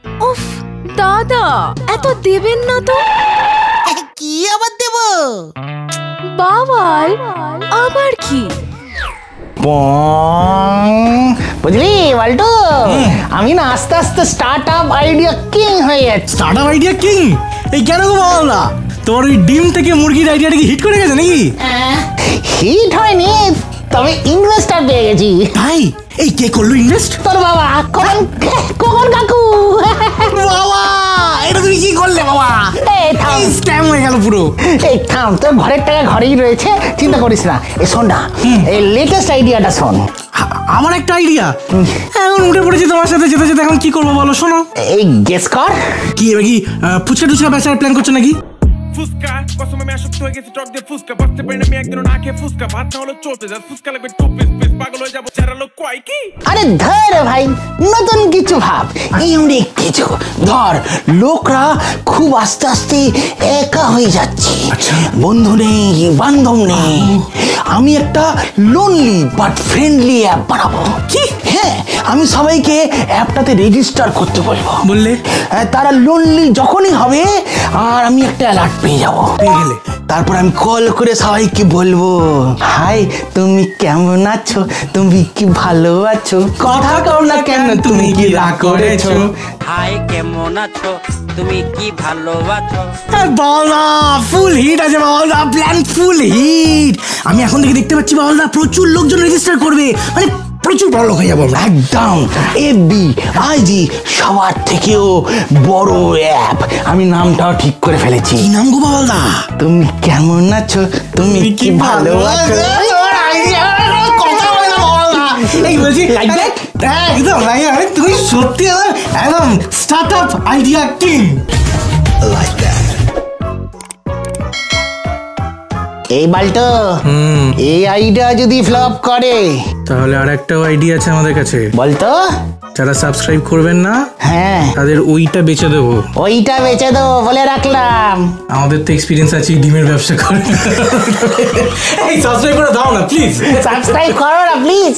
উফ দাদা, এত দেবেন না তো। কি আবার দেব? বাবাল আবার কি? বুঝলি বল্টু, আমি না আস্তে আস্তে স্টার্ট আপ আইডিয়া কিং হয়ে যাচ্ছি। Start up idea king? এই কেন গো বাবা, তোমার ওই ডিম থেকে মুরগির আইডিয়াটা কি হিট করে গেছে নাকি? হিট হয়নি, তবে ইনভেস্টার পেয়ে গেছি। তাই? এই কে করলো ইনভেস্ট? তোর বাবা কখন কাকু। বাবা এটা তুমি কি করলে বাবা? এই স্ক্যাম হয়ে গেল পুরো। এই থাম, তোর ঘরের টাকা ঘরেই রয়েছে, চিন্তা করিস না। এই শোন না, এই লেটেস্ট আইডিয়াটা শোন। আমার একটা আইডিয়া, এখন উঠে পড়েছি তোমার সাথে যেতে যেতে, এখন কি করবো বলো? শোনো, এই গেস কর। কি এবার কি ফুচকা টুচকা বেচার প্ল্যান করছো নাকি? ফুসকা কসমে আমি আসক্ত হয়ে গেছি টক দিয়ে ফুসকা, বাঁচতে পারি না আমি একদিনও না খেয়ে ফুসকা, ভাত না হলো চলতে যা ফুসকা লাগবে টু পিস পিস, পাগল হয়ে যাবো চারা লোক কয় কি। আরে ধর ভাই, নতুন কিছু ভাব, ইউনিক কিছু ধর। লোকরা খুব আস্তে আস্তে একা হয়ে যাচ্ছে, বন্ধু নেই বান্ধব নেই। আমি একটা লোনলি বাট ফ্রেন্ডলি অ্যাপ বানাবো। কি? হ্যাঁ, আমি সবাইকে অ্যাপটাতে রেজিস্টার করতে বলবো। বললে তারা লোনলি যখনই হবে আর আমি একটা অ্যালার্ট পেয়ে যাবো। তারপর আমি কল করে সবাইকে বলবো, হাই তুমি কেমন আছো, তুমি কি ভালো আছো, কথা কও না কেন, তুমি কি রাগ করেছো। হাই কেমন আছো, তুমি কি ভালো আছো। বাবা ফুল হিট আছে বাবা, প্ল্যান ফুল হিট। আমি এখন থেকে দেখতে পাচ্ছি বাবা প্রচুর লোকজন রেজিস্টার করবে, মানে প্রচুর বড় লোক হয়ে যাবো। একদম এফবি আইজি সবার থেকেও বড় অ্যাপ। আমি নামটাও ঠিক করে ফেলেছি। কি নাম গো বাবা? তুমি কেমন আছো, তুমি কি ভালো আছো। এই বলছি একদম তুমি সত্যি একদম স্টার্ট আপ আইডিয়া কিং। এই বাল্টো, এই আইডিয়া যদি ফ্লপ করে তাহলে আর একটাও আইডিয়া আছে আমাদের কাছে। বলতো, যারা সাবস্ক্রাইব করবেন না হ্যাঁ তাদের ওইটা বেচে দেবো। ওইটা বেচে দেবো বলে রাখলাম। আমাদের তো এক্সপিরিয়েন্স আছে ডিমের ব্যবসা করে। এই সাবস্ক্রাইব করে দাও না প্লিজ, সাবস্ক্রাইব করো না প্লিজ।